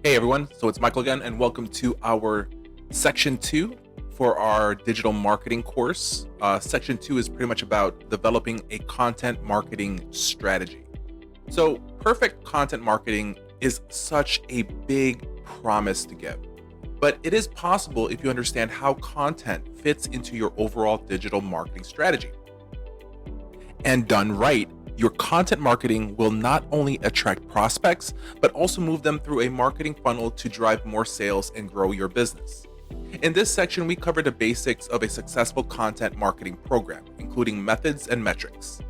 Hey everyone, so it's Michael again, and welcome to our section 2 for our digital marketing course. Section 2 is pretty much about developing a content marketing strategy. So, perfect content marketing is such a big promise to give, but it is possible if you understand how content fits into your overall digital marketing strategy. And done right, your content marketing will not only attract prospects, but also move them through a marketing funnel to drive more sales and grow your business. In this section, we cover the basics of a successful content marketing program, including methods and metrics,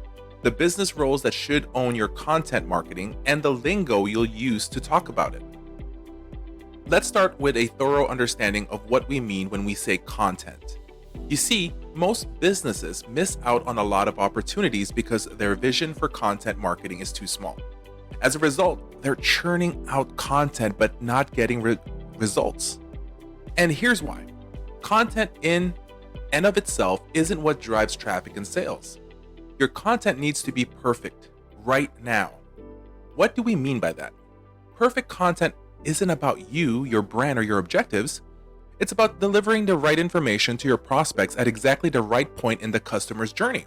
the business roles that should own your content marketing, and the lingo you'll use to talk about it. Let's start with a thorough understanding of what we mean when we say content. You see, most businesses miss out on a lot of opportunities because their vision for content marketing is too small. As a result, they're churning out content but not getting results. And here's why. Content in and of itself isn't what drives traffic and sales. Your content needs to be perfect right now. What do we mean by that? Perfect content isn't about you, your brand, or your objectives. It's about delivering the right information to your prospects at exactly the right point in the customer's journey.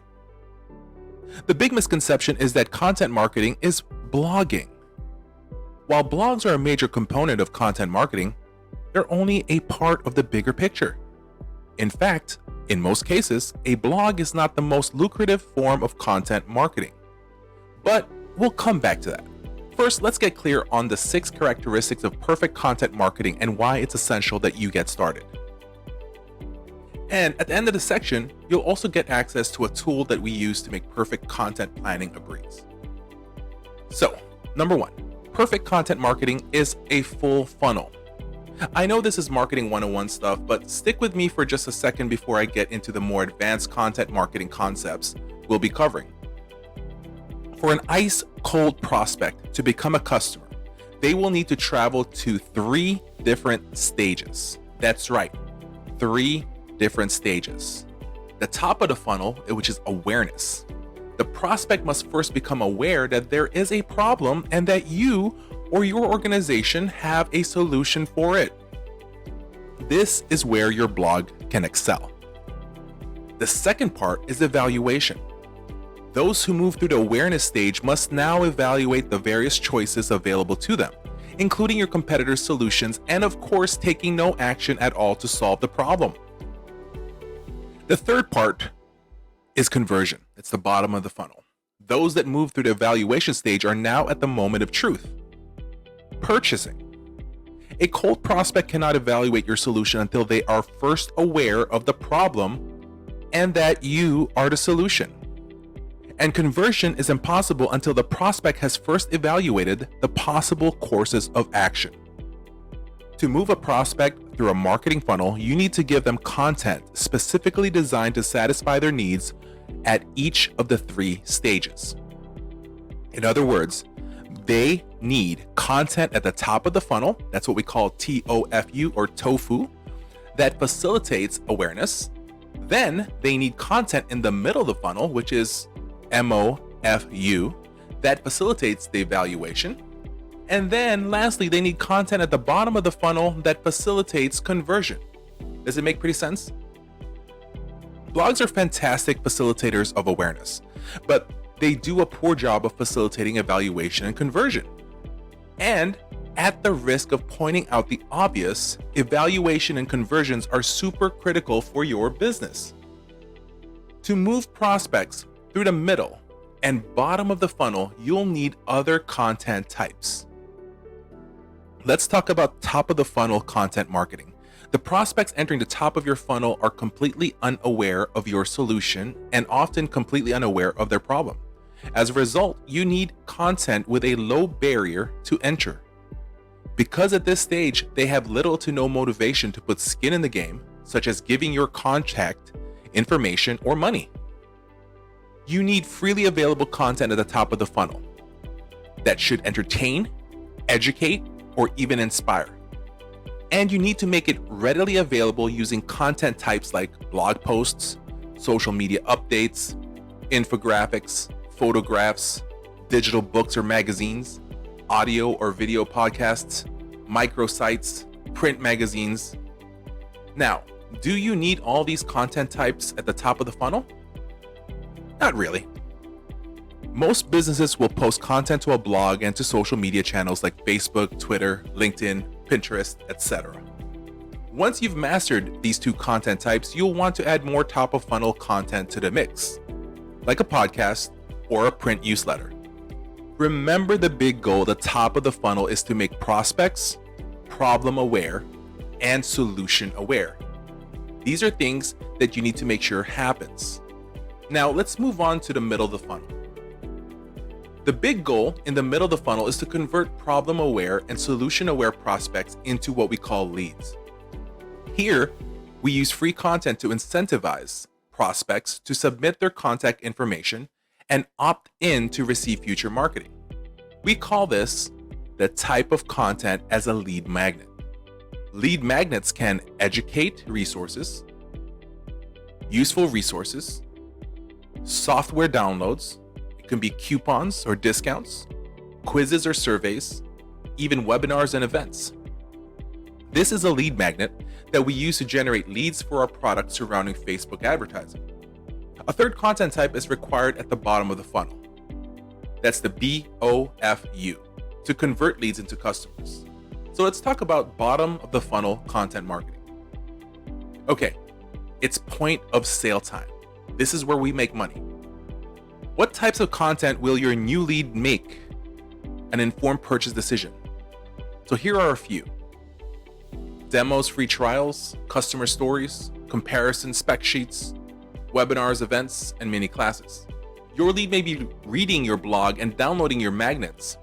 The big misconception is that content marketing is blogging. While blogs are a major component of content marketing, they're only a part of the bigger picture. In fact, in most cases, a blog is not the most lucrative form of content marketing. But we'll come back to that. First, let's get clear on the 6 characteristics of perfect content marketing and why it's essential that you get started. And at the end of the section, you'll also get access to a tool that we use to make perfect content planning a breeze. So, number 1, perfect content marketing is a full funnel. I know this is marketing 101 stuff, but stick with me for just a second before I get into the more advanced content marketing concepts we'll be covering. For an ice-cold prospect to become a customer, they will need to travel to 3 different stages. That's right, 3 different stages. The top of the funnel, which is awareness. The prospect must first become aware that there is a problem and that you or your organization have a solution for it. This is where your blog can excel. The second part is evaluation. Those who move through the awareness stage must now evaluate the various choices available to them, including your competitors' solutions and, of course, taking no action at all to solve the problem. The third part is conversion. It's the bottom of the funnel. Those that move through the evaluation stage are now at the moment of truth. Purchasing. A cold prospect cannot evaluate your solution until they are first aware of the problem and that you are the solution. And conversion is impossible until the prospect has first evaluated the possible courses of action. To move a prospect through a marketing funnel, you need to give them content specifically designed to satisfy their needs at each of the 3 stages. In other words, they need content at the top of the funnel, that's what we call TOFU or TOFU, that facilitates awareness. Then they need content in the middle of the funnel, which is MOFU, that facilitates the evaluation. And then lastly, they need content at the bottom of the funnel that facilitates conversion. Does it make pretty sense? Blogs are fantastic facilitators of awareness, but they do a poor job of facilitating evaluation and conversion. And at the risk of pointing out the obvious, evaluation and conversions are super critical for your business. To move prospects through the middle and bottom of the funnel, you'll need other content types. Let's talk about top of the funnel content marketing. The prospects entering the top of your funnel are completely unaware of your solution and often completely unaware of their problem. As a result, you need content with a low barrier to enter. Because at this stage, they have little to no motivation to put skin in the game, such as giving your contact information or money. You need freely available content at the top of the funnel that should entertain, educate, or even inspire. And you need to make it readily available using content types like blog posts, social media updates, infographics, photographs, digital books or magazines, audio or video podcasts, microsites, print magazines. Now, do you need all these content types at the top of the funnel? Not really. Most businesses will post content to a blog and to social media channels like Facebook, Twitter, LinkedIn, Pinterest, etc. Once you've mastered these two content types, you'll want to add more top of funnel content to the mix, like a podcast or a print newsletter. Remember the big goal, the top of the funnel is to make prospects problem aware and solution aware. These are things that you need to make sure happens. Now let's move on to the middle of the funnel. The big goal in the middle of the funnel is to convert problem aware and solution aware prospects into what we call leads. Here, we use free content to incentivize prospects to submit their contact information and opt in to receive future marketing. We call this the type of content as a lead magnet. Lead magnets can educate resources, useful resources, software downloads, it can be coupons or discounts, quizzes or surveys, even webinars and events. This is a lead magnet that we use to generate leads for our products surrounding Facebook advertising. A third content type is required at the bottom of the funnel. That's the BOFU, to convert leads into customers. So let's talk about bottom of the funnel content marketing. Okay, it's point of sale time. This is where we make money. What types of content will your new lead make an informed purchase decision? So here are a few. Demos, free trials, customer stories, comparison spec sheets, webinars, events, and mini classes. Your lead may be reading your blog and downloading your magnets,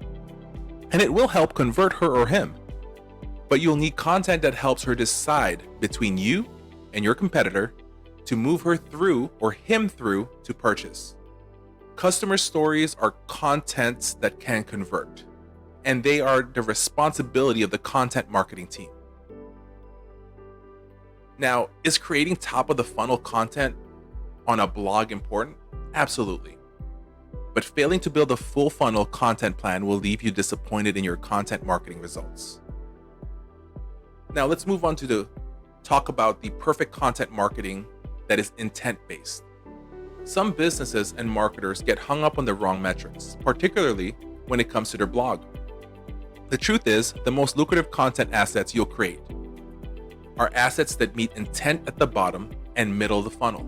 and it will help convert her or him. But you'll need content that helps her decide between you and your competitor to move her through or him through to purchase. Customer stories are contents that can convert, and they are the responsibility of the content marketing team. Now, is creating top of the funnel content on a blog important? Absolutely. But failing to build a full funnel content plan will leave you disappointed in your content marketing results. Now let's move on to talk about the perfect content marketing that is intent-based. Some businesses and marketers get hung up on the wrong metrics, particularly when it comes to their blog. The truth is, the most lucrative content assets you'll create are assets that meet intent at the bottom and middle of the funnel.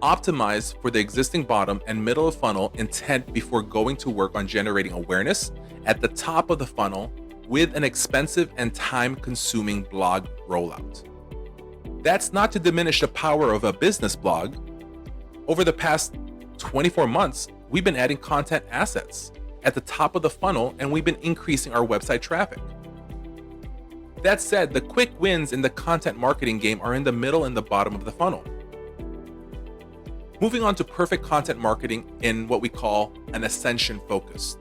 Optimize for the existing bottom and middle of funnel intent before going to work on generating awareness at the top of the funnel with an expensive and time-consuming blog rollout. That's not to diminish the power of a business blog. Over the past 24 months, we've been adding content assets at the top of the funnel, and we've been increasing our website traffic. That said, the quick wins in the content marketing game are in the middle and the bottom of the funnel. Moving on to perfect content marketing in what we call an ascension focus.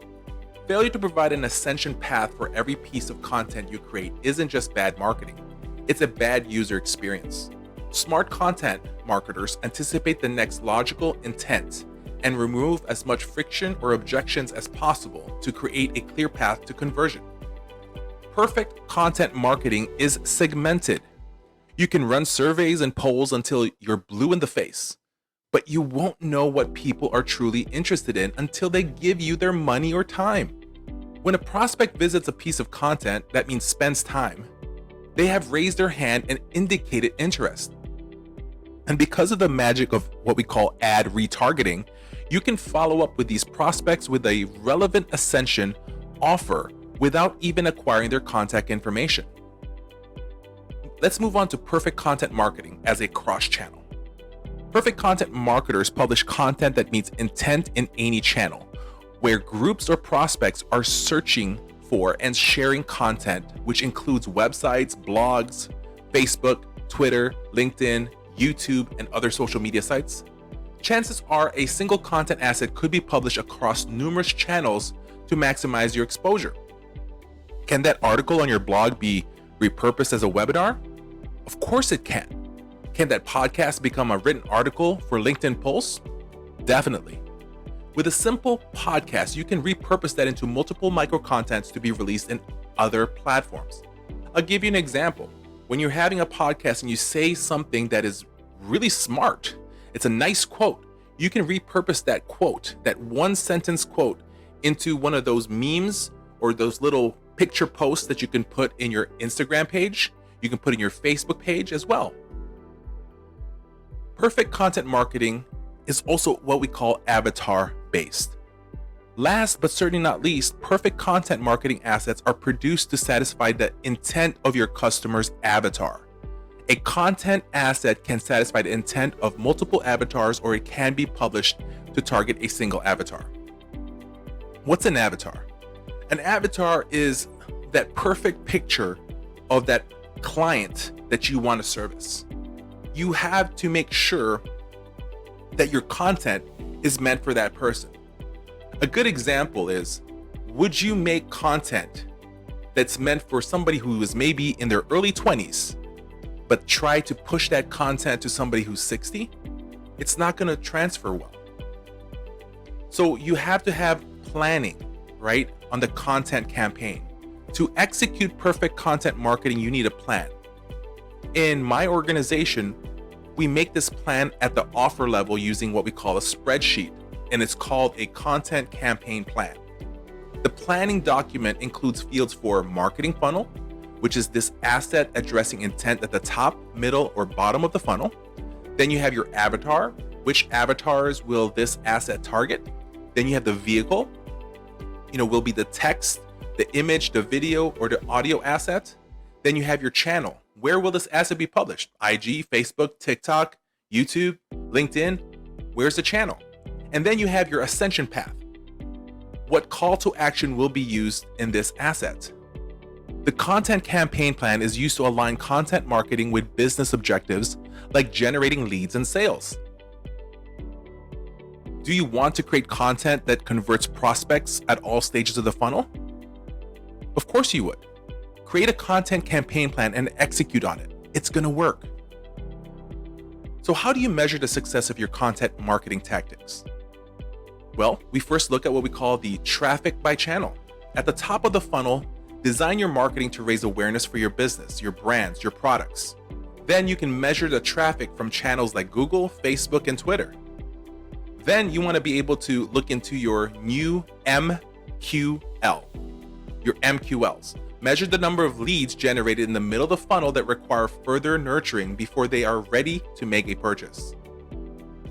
Failure to provide an ascension path for every piece of content you create isn't just bad marketing, it's a bad user experience. Smart content marketers anticipate the next logical intent and remove as much friction or objections as possible to create a clear path to conversion. Perfect content marketing is segmented. You can run surveys and polls until you're blue in the face, but you won't know what people are truly interested in until they give you their money or time. When a prospect visits a piece of content, that means spends time, they have raised their hand and indicated interest. And because of the magic of what we call ad retargeting, you can follow up with these prospects with a relevant ascension offer without even acquiring their contact information. Let's move on to perfect content marketing as a cross-channel. Perfect content marketers publish content that meets intent in any channel, where groups or prospects are searching for and sharing content, which includes websites, blogs, Facebook, Twitter, LinkedIn, YouTube, and other social media sites. Chances are a single content asset could be published across numerous channels to maximize your exposure. Can that article on your blog be repurposed as a webinar? Of course it can. Can that podcast become a written article for LinkedIn posts? Definitely. With a simple podcast, you can repurpose that into multiple micro contents to be released in other platforms. I'll give you an example. When you're having a podcast and you say something that is really smart, it's a nice quote, you can repurpose that quote, that one sentence quote, into one of those memes or those little picture posts that you can put in your Instagram page. You can put in your Facebook page as well. Perfect content marketing is also what we call avatar based. Last but certainly not least, perfect content marketing assets are produced to satisfy the intent of your customer's avatar. A content asset can satisfy the intent of multiple avatars, or it can be published to target a single avatar. What's an avatar? An avatar is that perfect picture of that client that you want to service. You have to make sure that your content is meant for that person. A good example is, would you make content that's meant for somebody who is maybe in their early 20s, but try to push that content to somebody who's 60? It's not going to transfer well. So you have to have planning, right, on the content campaign. To execute perfect content marketing, you need a plan. In my organization, we make this plan at the offer level using what we call a spreadsheet, and it's called a content campaign plan. The planning document includes fields for marketing funnel, which is this asset addressing intent at the top, middle, or bottom of the funnel. Then you have your avatar, which avatars will this asset target. Then you have the vehicle, will be the text, the image, the video, or the audio asset. Then you have your channel. Where will this asset be published? IG, Facebook, TikTok, YouTube, LinkedIn. Where's the channel? And then you have your ascension path. What call to action will be used in this asset? The content campaign plan is used to align content marketing with business objectives like generating leads and sales. Do you want to create content that converts prospects at all stages of the funnel? Of course you would. Create a content campaign plan and execute on it. It's going to work. So how do you measure the success of your content marketing tactics? Well, we first look at what we call the traffic by channel. At the top of the funnel, design your marketing to raise awareness for your business, your brands, your products. Then you can measure the traffic from channels like Google, Facebook, and Twitter. Then you want to be able to look into your new MQL, your MQLs. Measure the number of leads generated in the middle of the funnel that require further nurturing before they are ready to make a purchase.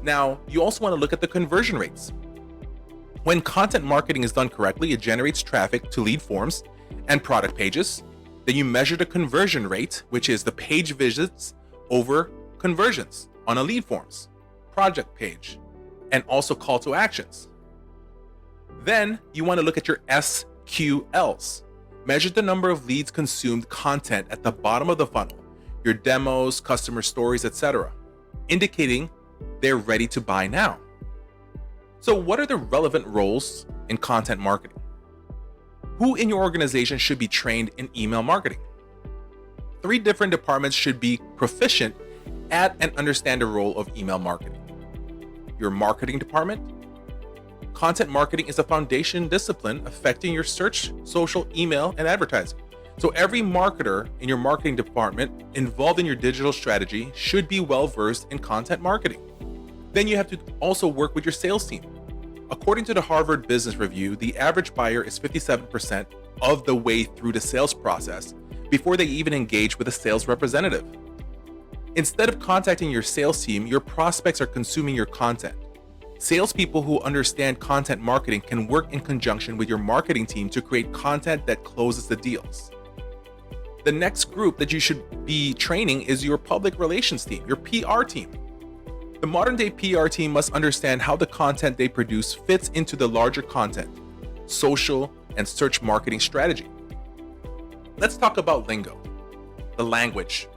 Now, you also want to look at the conversion rates. When content marketing is done correctly, it generates traffic to lead forms and product pages. Then you measure the conversion rate, which is the page visits over conversions on a lead forms, project page, and also call to actions. Then you want to look at your SQLs. Measure the number of leads consumed content at the bottom of the funnel, your demos, customer stories, etc., indicating they're ready to buy now. So what are the relevant roles in content marketing? Who in your organization should be trained in email marketing? 3 different departments should be proficient at and understand the role of email marketing. Your marketing department. Content marketing is a foundation discipline affecting your search, social, email, and advertising. So every marketer in your marketing department involved in your digital strategy should be well versed in content marketing. Then you have to also work with your sales team. According to the Harvard Business Review, the average buyer is 57% of the way through the sales process before they even engage with a sales representative. Instead of contacting your sales team, your prospects are consuming your content. Salespeople who understand content marketing can work in conjunction with your marketing team to create content that closes the deals. The next group that you should be training is your public relations team, your PR team. The modern day PR team must understand how the content they produce fits into the larger content, social, and search marketing strategy. Let's talk about lingo, the language.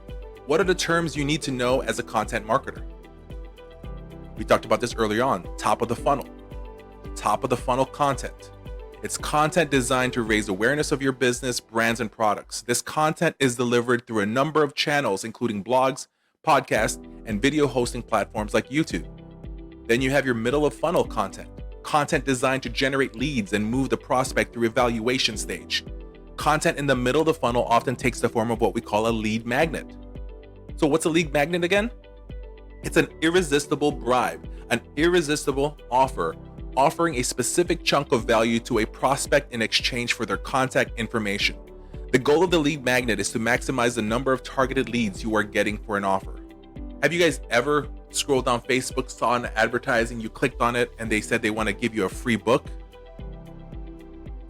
What are the terms you need to know as a content marketer? We talked about this earlier on, top of the funnel. Top of the funnel content. It's content designed to raise awareness of your business, brands, and products. This content is delivered through a number of channels, including blogs, podcasts, and video hosting platforms like YouTube. Then you have your middle of funnel content. Content designed to generate leads and move the prospect through evaluation stage. Content in the middle of the funnel often takes the form of what we call a lead magnet. So what's a lead magnet again? It's an irresistible bribe, an irresistible offer, offering a specific chunk of value to a prospect in exchange for their contact information. The goal of the lead magnet is to maximize the number of targeted leads you are getting for an offer. Have you guys ever scrolled down Facebook, saw an advertising, you clicked on it, and they said they want to give you a free book?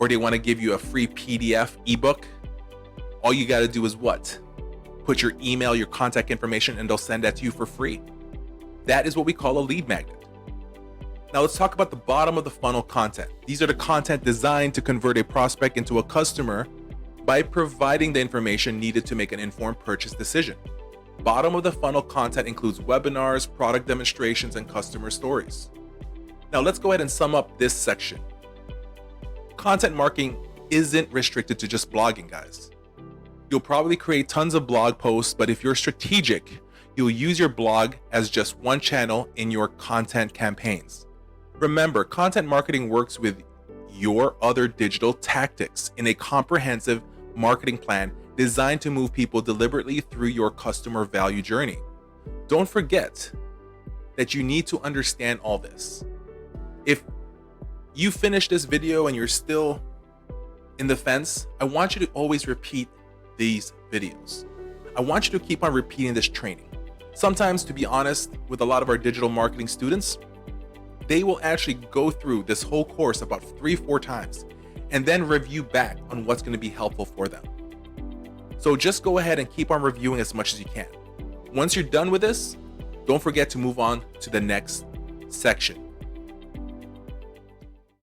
Or they want to give you a free PDF ebook? All you got to do is what? Put your email, your contact information, and they'll send that to you for free. That is what we call a lead magnet. Now let's talk about the bottom of the funnel content. These are the content designed to convert a prospect into a customer by providing the information needed to make an informed purchase decision. Bottom of the funnel content includes webinars, product demonstrations, and customer stories. Now let's go ahead and sum up this section. Content marketing isn't restricted to just blogging, guys. You'll probably create tons of blog posts, but if you're strategic, you'll use your blog as just one channel in your content campaigns. Remember, content marketing works with your other digital tactics in a comprehensive marketing plan designed to move people deliberately through your customer value journey. Don't forget that you need to understand all this. If you finish this video and you're still in the fence, I want you to always repeat these videos. I want you to keep on repeating this training. Sometimes, to be honest, with a lot of our digital marketing students, they will actually go through this whole course about 3-4 times and then review back on what's going to be helpful for them. So just go ahead and keep on reviewing as much as you can. Once you're done with this, don't forget to move on to the next section.